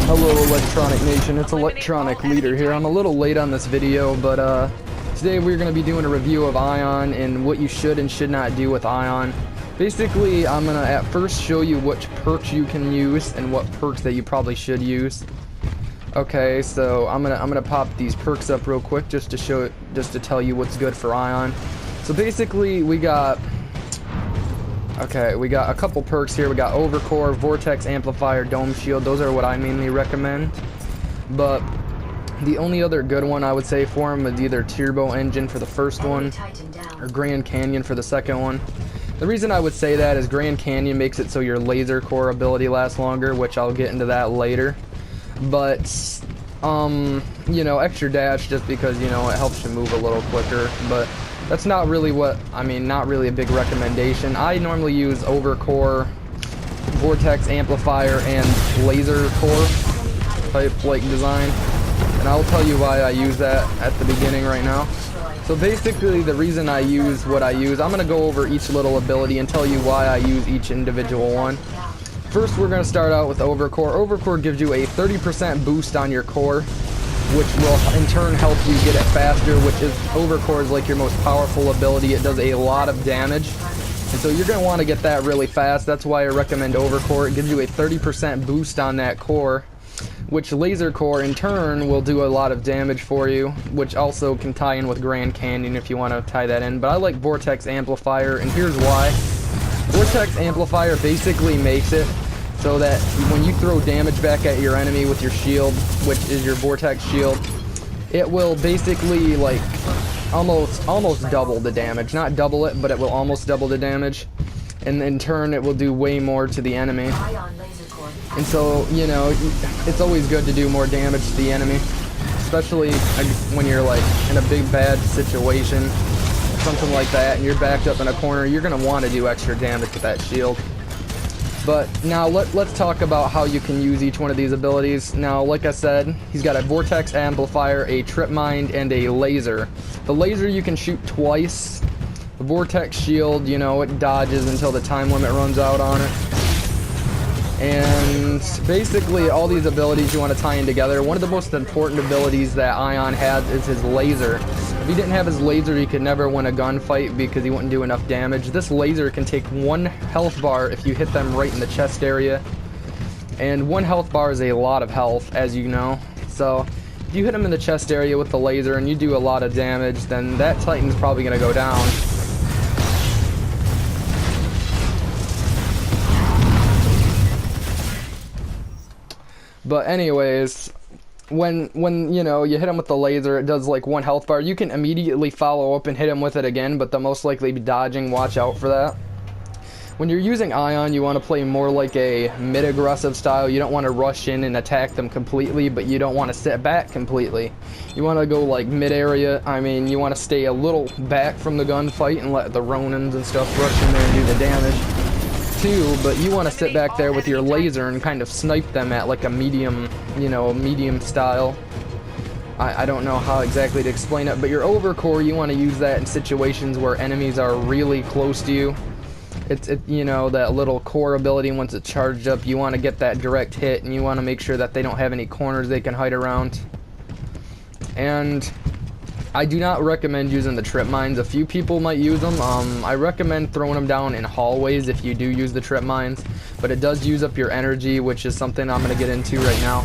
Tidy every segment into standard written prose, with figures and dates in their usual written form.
Hello Electronic Nation, it's Electronic Leader here. I'm a little late on this video, but today we're going to be doing a review of Ion and what you should and should not do with Ion. Basically, I'm going to at first show you which perks you can use and what perks that you probably should use. Okay, so I'm gonna pop these perks up real quick just to tell you what's good for Ion. So basically, we got a couple perks here. We got Overcore, Vortex Amplifier, Dome Shield. Those are what I mainly recommend. But the only other good one I would say for him is either Turbo Engine for the first one or Grand Canyon for the second one. The reason I would say that is Grand Canyon makes it so your laser core ability lasts longer, which I'll get into that later. But you know, extra dash just because, you know, it helps you move a little quicker, but that's not really not really a big recommendation. I normally use Overcore, Vortex Amplifier, and Laser Core type like design, and I'll tell you why I use that at the beginning right now. So basically, the reason I use what I use, I'm gonna go over each little ability and tell you why I use each individual one. First, we're going to start out with Overcore. Overcore gives you a 30% boost on your core, which will in turn help you get it faster, which is Overcore is like your most powerful ability. It does a lot of damage, and so you're going to want to get that really fast. That's why I recommend Overcore. It gives you a 30% boost on that core, which Laser Core in turn will do a lot of damage for you, which also can tie in with Grand Canyon if you want to tie that in. But I like Vortex Amplifier, and here's why. Vortex Amplifier basically makes it so that when you throw damage back at your enemy with your shield, which is your Vortex Shield, it will basically like almost double the damage. Not double it, but it will almost double the damage. And in turn, it will do way more to the enemy. And so, you know, it's always good to do more damage to the enemy, especially when you're like in a big bad situation, something like that, and you're backed up in a corner. You're going to want to do extra damage with that shield. But now let's talk about how you can use each one of these abilities. Now, like I said, he's got a Vortex Amplifier, a Trip Mine, and a Laser. The Laser you can shoot twice. The Vortex Shield, you know, it dodges until the time limit runs out on it. And basically, all these abilities you want to tie in together. One of the most important abilities that Ion has is his Laser. If he didn't have his Laser, he could never win a gunfight because he wouldn't do enough damage. This Laser can take 1 health bar if you hit them right in the chest area. And 1 health bar is a lot of health, as you know. So, if you hit him in the chest area with the Laser and you do a lot of damage, then that Titan's probably going to go down. But anyways, when you know, you hit him with the Laser, it does like 1 health bar. You can immediately follow up and hit him with it again, but they'll most likely be dodging. Watch out for that. When you're using Ion, you want to play more like a mid-aggressive style. You don't want to rush in and attack them completely, but you don't want to sit back completely. You want to go like mid-area. You want to stay a little back from the gunfight and let the Ronins and stuff rush in there and do the damage too, but you want to sit back there with your Laser and kind of snipe them at like a medium, you know, medium style. I don't know how exactly to explain it, but your Overcore, you want to use that in situations where enemies are really close to you. You know, that little core ability, once it's charged up, you want to get that direct hit, and you want to make sure that they don't have any corners they can hide around. And I do not recommend using the Trip Mines. A few people might use them. I recommend throwing them down in hallways if you do use the Trip Mines, but it does use up your energy, which is something I'm going to get into right now.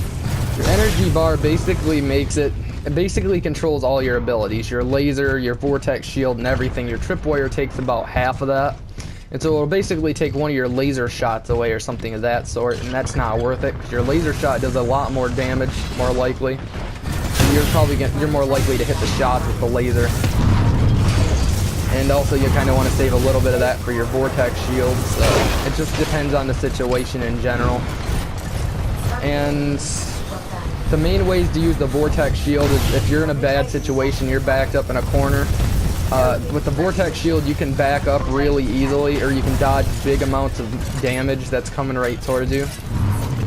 Your energy bar basically it basically controls all your abilities, your Laser, your Vortex Shield, and everything. Your Tripwire takes about half of that, and so it'll basically take one of your laser shots away or something of that sort, and that's not worth it, because your laser shot does a lot more damage, more likely. You're more likely to hit the shots with the Laser. And also, you kind of want to save a little bit of that for your Vortex Shield, so it just depends on the situation in general. And the main ways to use the Vortex Shield is if you're in a bad situation, you're backed up in a corner. With the Vortex Shield, you can back up really easily, or you can dodge big amounts of damage that's coming right towards you.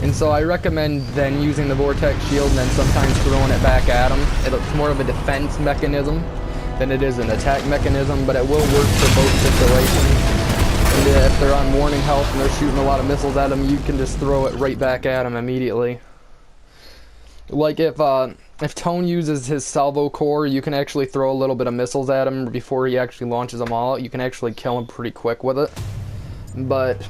And so I recommend then using the Vortex Shield and then sometimes throwing it back at them. It's more of a defense mechanism than it is an attack mechanism, but it will work for both situations. And if they're on warning health and they're shooting a lot of missiles at them, you can just throw it right back at them immediately. Like if Tone uses his salvo core, you can actually throw a little bit of missiles at him before he actually launches them all out. You can actually kill him pretty quick with it. But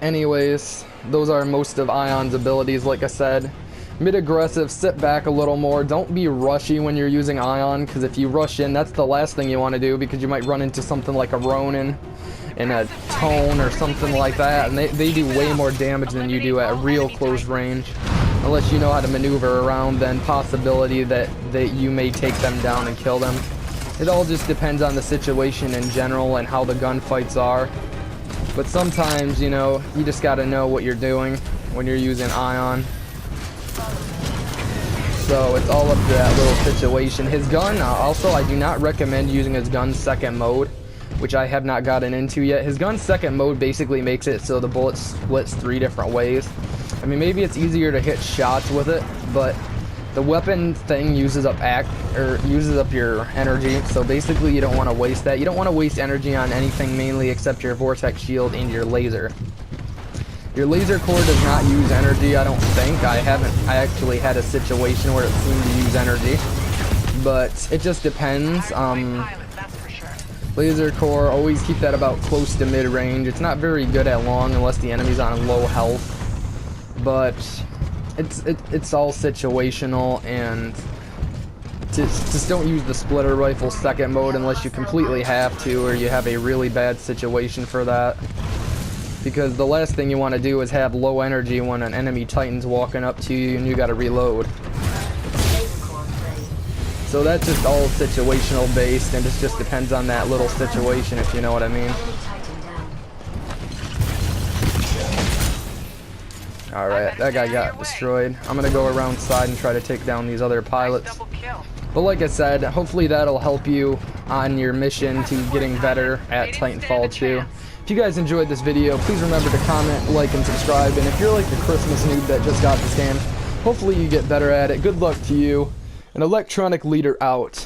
anyways, those are most of Ion's abilities. Like I said, mid-aggressive, sit back a little more. Don't be rushy when you're using Ion, because if you rush in, that's the last thing you want to do, because you might run into something like a Ronin and a Tone or something like that, and they do way more damage than you do at real close range. Unless you know how to maneuver around, then possibility that you may take them down and kill them. It all just depends on the situation in general and how the gunfights are. But sometimes, you know, you just gotta know what you're doing when you're using Ion. So it's all up to that little situation. His gun, also, I do not recommend using his gun second mode, which I have not gotten into yet. His gun second mode basically makes it so the bullet splits 3 different ways. I mean, maybe it's easier to hit shots with it, but the weapon thing uses up your energy, so basically you don't want to waste that. You don't want to waste energy on anything mainly except your vortex shield and your laser. Your laser core does not use energy, I don't think. I actually had a situation where it seemed to use energy, but it just depends. Laser core, always keep that about close to mid-range. It's not very good at long unless the enemy's on low health, but it's all situational, and just don't use the splitter rifle second mode unless you completely have to, or you have a really bad situation for that. Because the last thing you want to do is have low energy when an enemy Titan's walking up to you and you gotta reload. So that's just all situational based, and it just depends on that little situation, if you know what I mean. Alright, that guy got destroyed. I'm gonna go around side and try to take down these other pilots. But like I said, hopefully that'll help you on your mission to getting better at Titanfall 2. If you guys enjoyed this video, please remember to comment, like, and subscribe. And if you're like the Christmas noob that just got this game, hopefully you get better at it. Good luck to you. An electronic leader out.